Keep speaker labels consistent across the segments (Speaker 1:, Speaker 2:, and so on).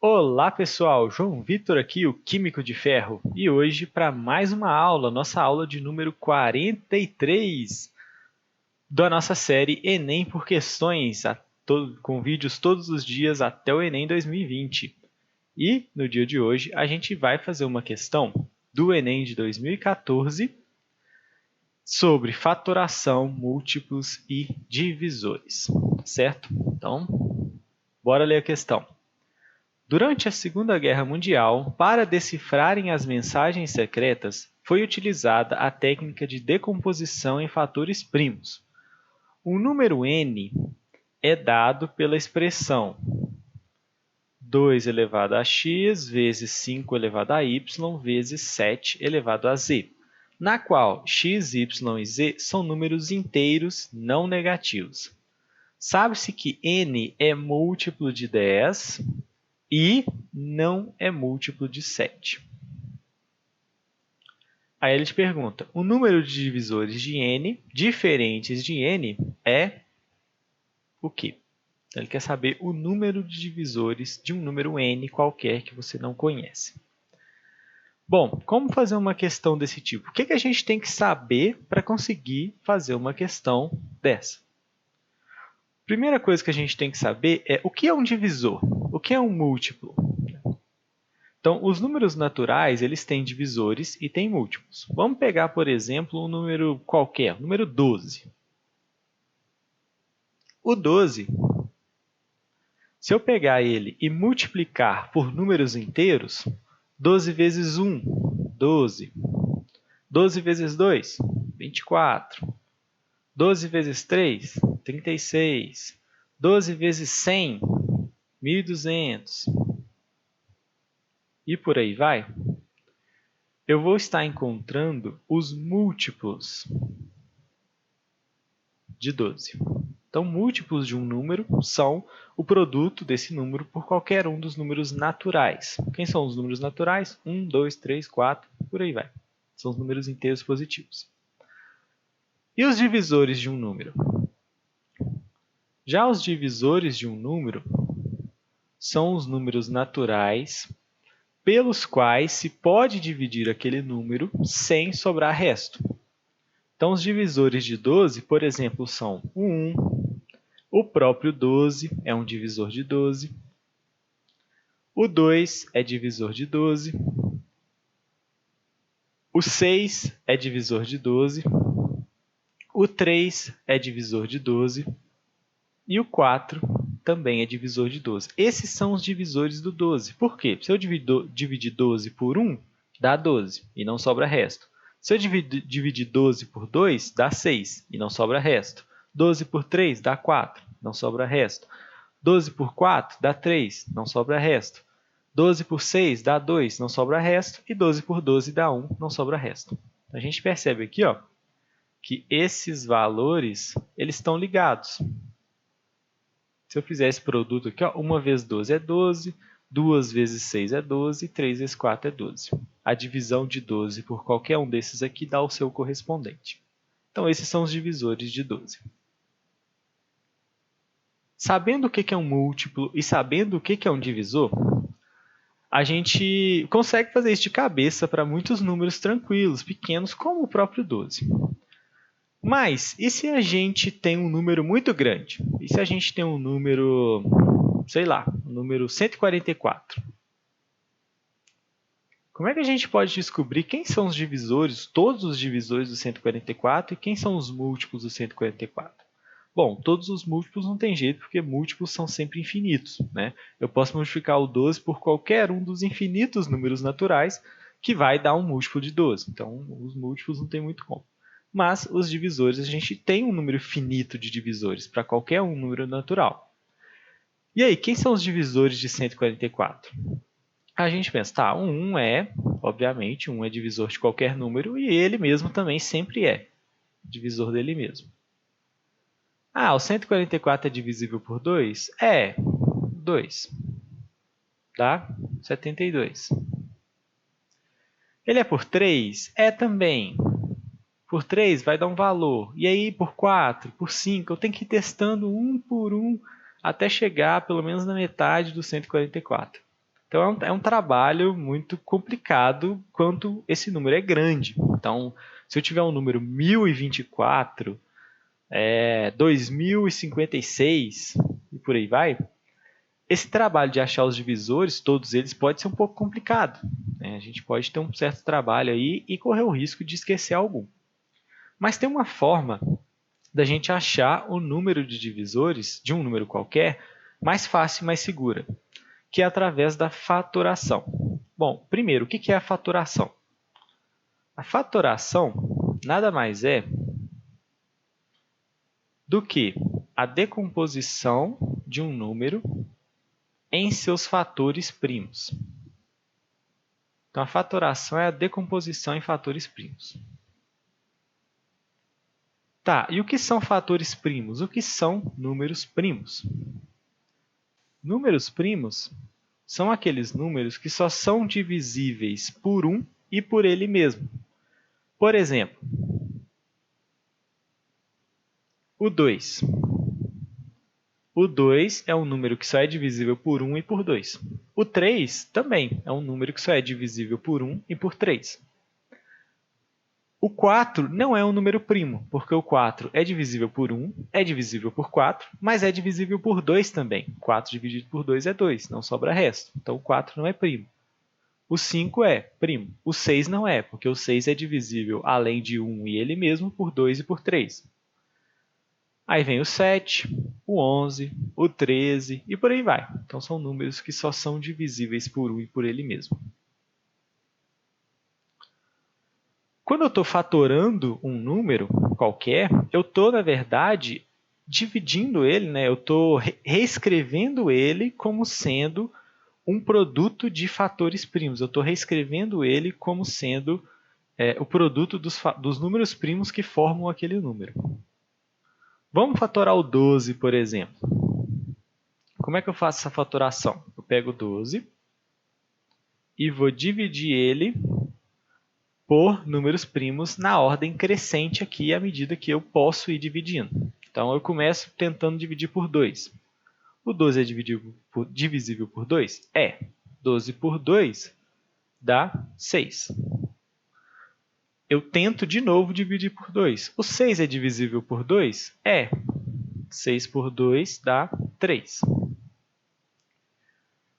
Speaker 1: Olá pessoal, João Vitor aqui, o Químico de Ferro, e hoje para mais uma aula, nossa aula de número 43 da nossa série Enem por Questões, com vídeos todos os dias até o Enem 2020. E no dia de hoje a gente vai fazer uma questão do Enem de 2014 sobre fatoração, múltiplos e divisores, certo? Então, bora ler a questão. Durante a Segunda Guerra Mundial, para decifrarem as mensagens secretas, foi utilizada a técnica de decomposição em fatores primos. O número n é dado pela expressão 2 elevado a x vezes 5 elevado a y vezes 7 elevado a z, na qual x, y e z são números inteiros não negativos. Sabe-se que n é múltiplo de 10 e não é múltiplo de 7. Aí ele te pergunta, o número de divisores de n, diferentes de n, é o quê? Então, ele quer saber o número de divisores de um número n qualquer que você não conhece. Bom, como fazer uma questão desse tipo? O que a gente tem que saber para conseguir fazer uma questão dessa? Primeira coisa que a gente tem que saber é o que é um divisor, o que é um múltiplo. Então, os números naturais, eles têm divisores e têm múltiplos. Vamos pegar, por exemplo, um número qualquer, o número 12. O 12, se eu pegar ele e multiplicar por números inteiros, 12 vezes 1, 12. 12 vezes 2, 24. 12 vezes 3, 36. 12 vezes 100, 1.200. E por aí vai, eu vou estar encontrando os múltiplos de 12. Então, múltiplos de um número são o produto desse número por qualquer um dos números naturais. Quem são os números naturais? 1, 2, 3, 4, por aí vai. São os números inteiros positivos. E os divisores de um número? Já os divisores de um número são os números naturais pelos quais se pode dividir aquele número sem sobrar resto. Então, os divisores de 12, por exemplo, são o 1, o próprio 12 é um divisor de 12, o 2 é divisor de 12, o 6 é divisor de 12, o 3 é divisor de 12 e o 4 também é divisor de 12. Esses são os divisores do 12. Por quê? Se eu dividir 12 por 1, dá 12 e não sobra resto. Se eu dividir 12 por 2, dá 6 e não sobra resto. 12 por 3 dá 4, não sobra resto. 12 por 4 dá 3, não sobra resto. 12 por 6 dá 2, não sobra resto. E 12 por 12 dá 1, não sobra resto. A gente percebe aqui que esses valores eles estão ligados. Se eu fizer esse produto aqui, 1 vezes 12 é 12, 2 vezes 6 é 12, 3 vezes 4 é 12. A divisão de 12 por qualquer um desses aqui dá o seu correspondente. Então, esses são os divisores de 12. Sabendo o que é um múltiplo e sabendo o que é um divisor, a gente consegue fazer isso de cabeça para muitos números tranquilos, pequenos, como o próprio 12. Mas, e se a gente tem um número muito grande? E se a gente tem um número, sei lá, o número 144? Como é que a gente pode descobrir quem são os divisores, todos os divisores do 144 e quem são os múltiplos do 144? Bom, todos os múltiplos não tem jeito, porque múltiplos são sempre infinitos, né? Eu posso multiplicar o 12 por qualquer um dos infinitos números naturais, que vai dar um múltiplo de 12. Então, os múltiplos não tem muito como. Mas os divisores, a gente tem um número finito de divisores para qualquer um número natural. E aí, quem são os divisores de 144? A gente pensa, tá, o 1 é, obviamente, 1 é divisor de qualquer número e ele mesmo também sempre é divisor dele mesmo. Ah, o 144 é divisível por 2? É, 2. Dá 72. Ele é por 3? É também. Por 3 vai dar um valor. E aí por 4, por 5, eu tenho que ir testando um por um até chegar pelo menos na metade do 144. Então é um trabalho muito complicado quando esse número é grande. Então, se eu tiver um número 1024, 2056 e por aí vai, esse trabalho de achar os divisores, todos eles, pode ser um pouco complicado, né? A gente pode ter um certo trabalho aí e correr o risco de esquecer algum. Mas tem uma forma da gente achar o número de divisores de um número qualquer mais fácil e mais segura, que é através da fatoração. Bom, primeiro, o que é a fatoração? A fatoração nada mais é do que a decomposição de um número em seus fatores primos. Então, a fatoração é a decomposição em fatores primos. Tá, e o que são fatores primos? O que são números primos? Números primos são aqueles números que só são divisíveis por 1 e por ele mesmo. Por exemplo, o 2. O 2 é um número que só é divisível por 1 e por 2. O 3 também é um número que só é divisível por 1 e por 3. O 4 não é um número primo, porque o 4 é divisível por 1, é divisível por 4, mas é divisível por 2 também. 4 dividido por 2 é 2, não sobra resto. Então, o 4 não é primo. O 5 é primo. O 6 não é, porque o 6 é divisível, além de 1 e ele mesmo, por 2 e por 3. Aí vem o 7, o 11, o 13 e por aí vai. Então, são números que só são divisíveis por 1 e por ele mesmo. Quando eu estou fatorando um número qualquer, eu estou, na verdade, dividindo ele, né? Eu estou reescrevendo ele como sendo um produto de fatores primos. Eu estou reescrevendo ele como sendo o produto dos números primos que formam aquele número. Vamos fatorar o 12, por exemplo. Como é que eu faço essa fatoração? Eu pego o 12 e vou dividir ele por números primos na ordem crescente aqui à medida que eu posso ir dividindo. Então, eu começo tentando dividir por 2. O 12 é divisível por 2? É. 12 por 2 dá 6. Eu tento de novo dividir por 2. O 6 é divisível por 2? É. 6 por 2 dá 3.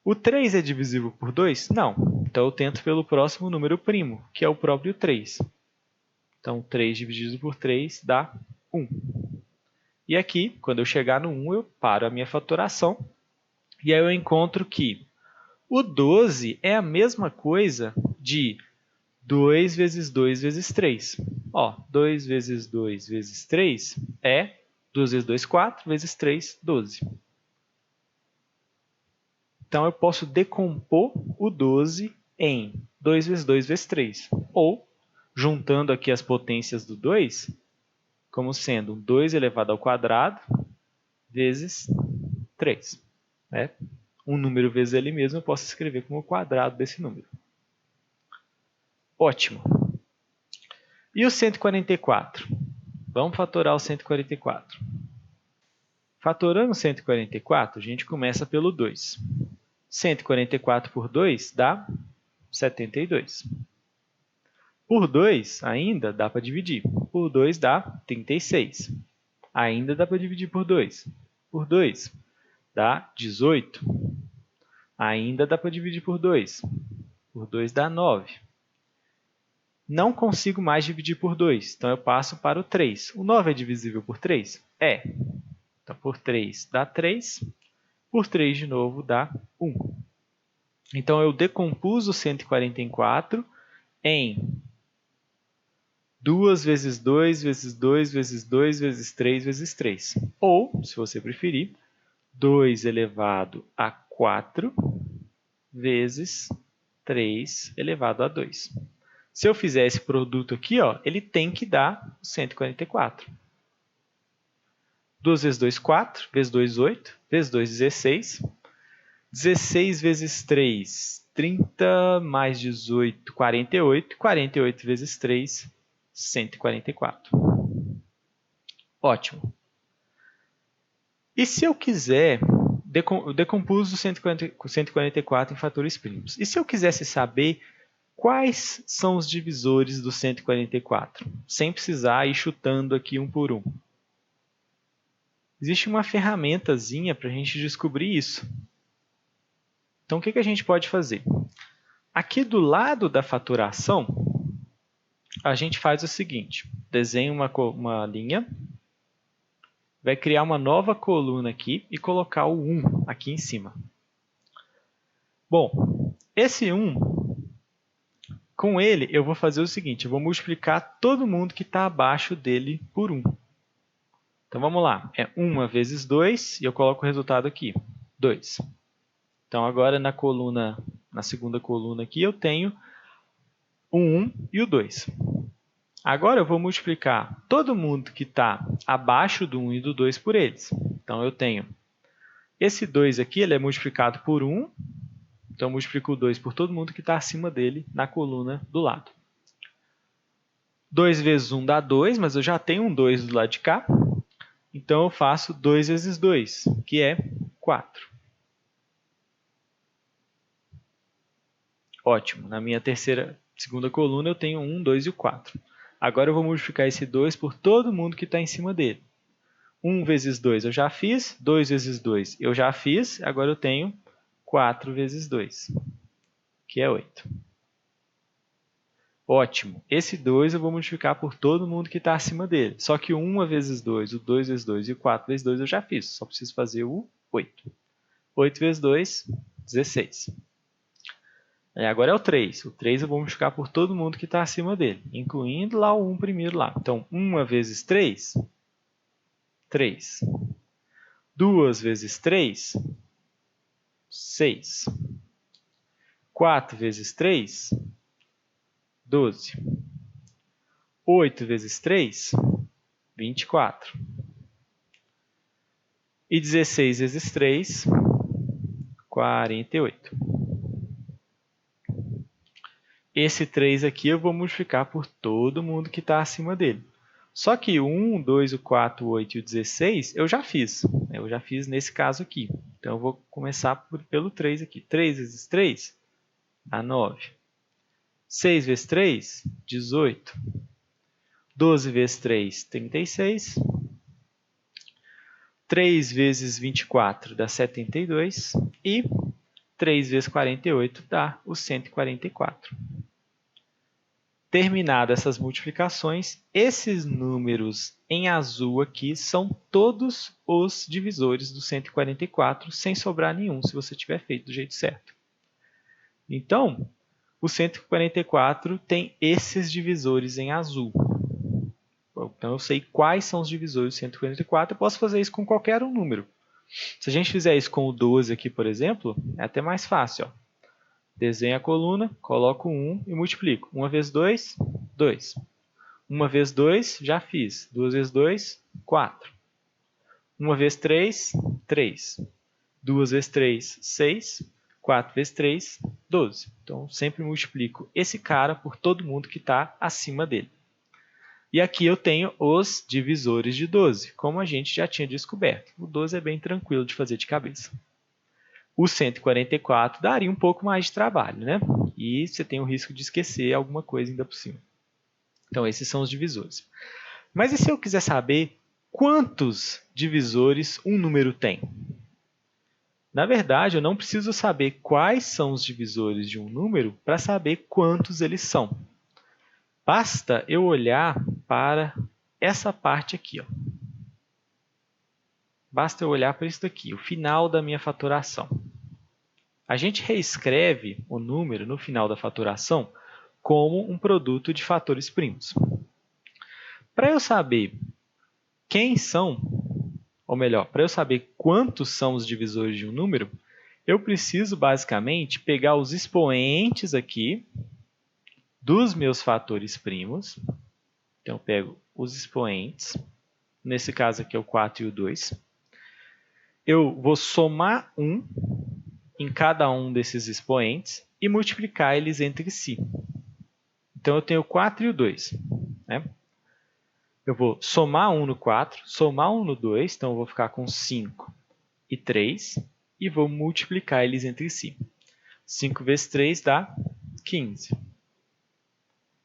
Speaker 1: O 3 é divisível por 2? Não. Então, eu tento pelo próximo número primo, que é o próprio 3. Então, 3 dividido por 3 dá 1. E aqui, quando eu chegar no 1, eu paro a minha fatoração. E aí eu encontro que o 12 é a mesma coisa de 2 vezes 2 vezes 3. 2 vezes 2 vezes 3 é 2 vezes 2, 4, vezes 3, 12. Então, eu posso decompor o 12 em 2 vezes 2 vezes 3. Ou, juntando aqui as potências do 2, como sendo 2 elevado ao quadrado vezes 3. Né? Um número vezes ele mesmo eu posso escrever como o quadrado desse número. Ótimo. E o 144? Vamos fatorar o 144. Fatorando o 144, a gente começa pelo 2. 144 por 2 dá 72. Por 2, ainda dá para dividir. Por 2 dá 36. Ainda dá para dividir por 2. Por 2 dá 18. Ainda dá para dividir por 2. Por 2 dá 9. Não consigo mais dividir por 2, então eu passo para o 3. O 9 é divisível por 3? É. Então, por 3 dá 3. Por 3 de novo dá 1. Então, eu decompus o 144 em 2 vezes 2 vezes 2 vezes 2 vezes 3 vezes 3. Ou, se você preferir, 2 elevado a 4 vezes 3 elevado a 2. Se eu fizer esse produto aqui, ele tem que dar 144. 2 vezes 2, 4. Vezes 2, 8. Vezes 2, 16. 16 vezes 3, 30. Mais 18, 48. 48 vezes 3, 144. Ótimo. E se eu quiser eu decompus o 144 em fatores primos. E se eu quisesse saber quais são os divisores do 144, sem precisar ir chutando aqui um por um? Existe uma ferramentazinha para a gente descobrir isso. Então, o que a gente pode fazer? Aqui do lado da faturação, a gente faz o seguinte. Desenha uma linha, vai criar uma nova coluna aqui e colocar o 1 aqui em cima. Bom, esse 1, com ele eu vou fazer o seguinte, eu vou multiplicar todo mundo que está abaixo dele por 1. Então vamos lá, é 1 vezes 2 e eu coloco o resultado aqui, 2. Então agora na segunda coluna aqui eu tenho o 1 e o 2. Agora eu vou multiplicar todo mundo que está abaixo do 1 e do 2 por eles. Então eu tenho esse 2 aqui, ele é multiplicado por 1, então eu multiplico o 2 por todo mundo que está acima dele na coluna do lado. 2 vezes 1 dá 2, mas eu já tenho um 2 do lado de cá. Então eu faço 2 vezes 2, que é 4. Ótimo, na minha segunda coluna eu tenho 1, 2 e o 4. Agora eu vou multiplicar esse 2 por todo mundo que está em cima dele. 1 vezes 2 eu já fiz, 2 vezes 2 eu já fiz, agora eu tenho 4 vezes 2, que é 8. Ótimo, esse 2 eu vou multiplicar por todo mundo que está acima dele. Só que o 1 vezes 2, o 2 vezes 2 e o 4 vezes 2 eu já fiz, só preciso fazer o 8. 8 vezes 2, 16. E agora é o 3. O 3 eu vou multiplicar por todo mundo que está acima dele, incluindo lá o 1 primeiro lá. Então, 1 vezes 3, 3. 2 vezes 3, 6. 4 vezes 3, 12. 8 vezes 3, 24. E 16 vezes 3, 48. Esse 3 aqui eu vou multiplicar por todo mundo que está acima dele. Só que o 1, 2, o 4, o 8 e o 16 eu já fiz. Eu já fiz nesse caso aqui. Então eu vou começar pelo 3 aqui. 3 vezes 3 dá 9. 6 vezes 3, 18. 12 vezes 3, 36. 3 vezes 24 dá 72. E 3 vezes 48 dá o 144. Terminadas essas multiplicações, esses números em azul aqui são todos os divisores do 144, sem sobrar nenhum, se você tiver feito do jeito certo. Então, o 144 tem esses divisores em azul. Então, eu sei quais são os divisores do 144, eu posso fazer isso com qualquer um número. Se a gente fizer isso com o 12 aqui, por exemplo, é até mais fácil. Desenho a coluna, coloco 1 e multiplico. 1 vezes 2, 2. 1 vezes 2, já fiz. 2 vezes 2, 4. 1 vezes 3, 3. 2 vezes 3, 6. 4 vezes 3, 12. Então, sempre multiplico esse cara por todo mundo que está acima dele. E aqui eu tenho os divisores de 12, como a gente já tinha descoberto. O 12 é bem tranquilo de fazer de cabeça. O 144 daria um pouco mais de trabalho, né? E você tem o risco de esquecer alguma coisa ainda por cima. Então, esses são os divisores. Mas e se eu quiser saber quantos divisores um número tem? Na verdade, eu não preciso saber quais são os divisores de um número para saber quantos eles são. Basta eu olhar para essa parte aqui. Ó. Basta eu olhar para isso daqui, o final da minha faturação. A gente reescreve o número no final da faturação como um produto de fatores primos. Para eu saber quem são, ou melhor, para eu saber quantos são os divisores de um número, eu preciso basicamente pegar os expoentes aqui dos meus fatores primos. Então, eu pego os expoentes, nesse caso aqui é o 4 e o 2. Eu vou somar 1 em cada um desses expoentes e multiplicar eles entre si. Então, eu tenho o 4 e o 2. Né? Eu vou somar 1 no 4, somar 1 no 2, então eu vou ficar com 5 e 3. e vou multiplicar eles entre si. 5 vezes 3 dá 15.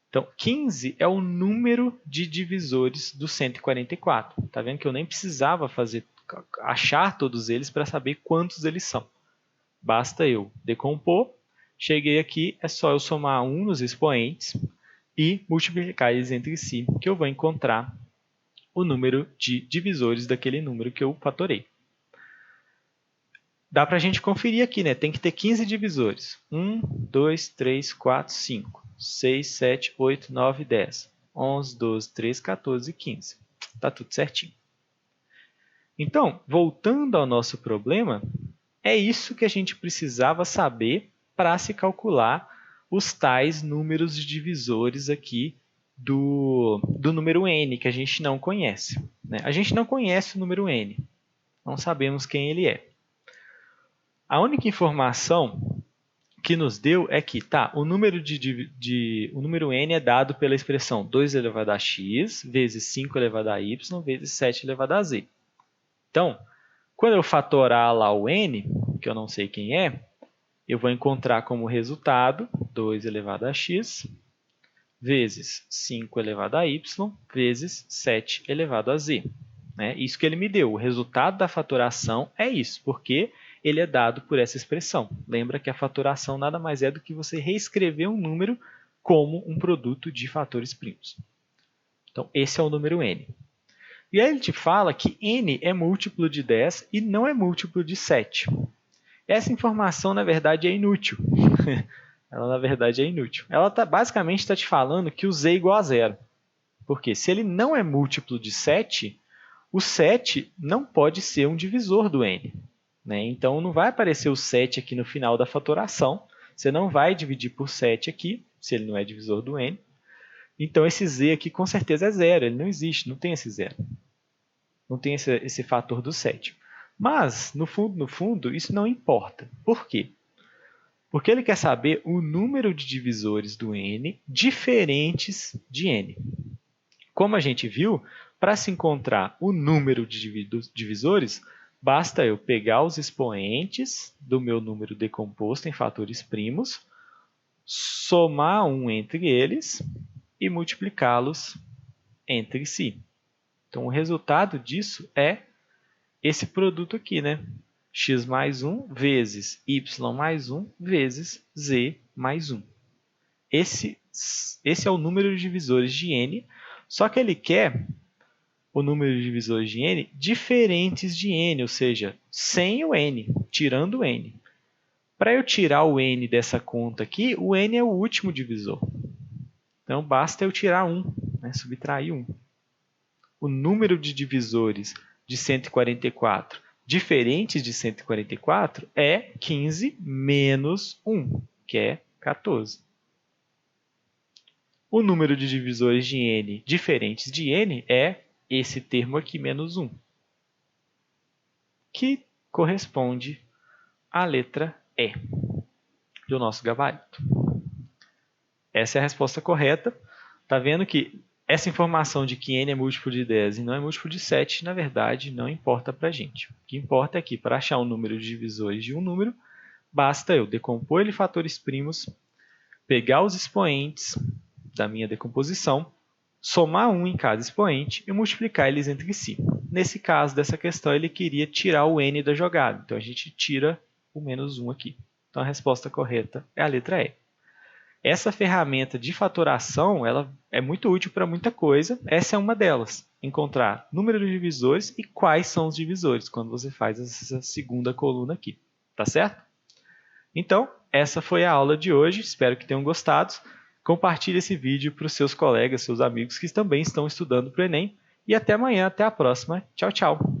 Speaker 1: Então, 15 é o número de divisores do 144. Está vendo que eu nem precisava achar todos eles para saber quantos eles são. Basta eu decompor. Cheguei aqui, é só eu somar 1 nos expoentes e multiplicar eles entre si, que eu vou encontrar o número de divisores daquele número que eu fatorei. Dá para a gente conferir aqui, né? Tem que ter 15 divisores. 1, 2, 3, 4, 5, 6, 7, 8, 9, 10, 11, 12, 13, 14 e 15. Está tudo certinho. Então, voltando ao nosso problema, é isso que a gente precisava saber para se calcular os tais números de divisores aqui do número n, que a gente não conhece, né? A gente não conhece o número n, não sabemos quem ele é. A única informação que nos deu é que o número o número n é dado pela expressão 2 elevado a x vezes 5 elevado a y vezes 7 elevado a z. Então, quando eu fatorar lá o n, que eu não sei quem é, eu vou encontrar como resultado 2 elevado a x vezes 5 elevado a y vezes 7 elevado a z. Isso que ele me deu. O resultado da fatoração é isso, porque ele é dado por essa expressão. Lembra que a fatoração nada mais é do que você reescrever um número como um produto de fatores primos. Então, esse é o número n. E aí ele te fala que n é múltiplo de 10 e não é múltiplo de 7. Essa informação, na verdade, é inútil. Ela, na verdade, é inútil. Ela basicamente está te falando que o z é igual a zero. Porque se ele não é múltiplo de 7, o 7 não pode ser um divisor do n. Então, não vai aparecer o 7 aqui no final da fatoração. Você não vai dividir por 7 aqui, se ele não é divisor do n. Então, esse z aqui com certeza é zero. Ele não existe, não tem esse zero. Não tem esse fator do 7. Mas, no fundo, isso não importa. Por quê? Porque ele quer saber o número de divisores do n diferentes de n. Como a gente viu, para se encontrar o número de divisores, basta eu pegar os expoentes do meu número decomposto em fatores primos, somar um entre eles e multiplicá-los entre si. Então, o resultado disso é esse produto aqui, né? X mais 1 vezes y mais 1 vezes z mais 1. Esse é o número de divisores de n, só que ele quer o número de divisores de n diferentes de n, ou seja, sem o n, tirando o n. Para eu tirar o n dessa conta aqui, o n é o último divisor. Então, basta eu tirar 1, subtrair 1. O número de divisores de 144 diferentes de 144 é 15 menos 1, que é 14. O número de divisores de n diferentes de n é esse termo aqui, menos 1, que corresponde à letra E do nosso gabarito. Essa é a resposta correta. Está vendo que essa informação de que n é múltiplo de 10 e não é múltiplo de 7, na verdade, não importa para a gente. O que importa é que, para achar o número de divisores de um número, basta eu decompor ele em fatores primos, pegar os expoentes da minha decomposição, somar 1 em cada expoente e multiplicar eles entre si. Nesse caso dessa questão, ele queria tirar o n da jogada. Então, a gente tira o menos 1 aqui. Então, a resposta correta é a letra E. Essa ferramenta de fatoração ela é muito útil para muita coisa. Essa é uma delas. Encontrar número de divisores e quais são os divisores, quando você faz essa segunda coluna aqui. Tá certo? Então, essa foi a aula de hoje. Espero que tenham gostado. Compartilhe esse vídeo para os seus colegas, seus amigos que também estão estudando para o Enem. E até amanhã, até a próxima. Tchau, tchau!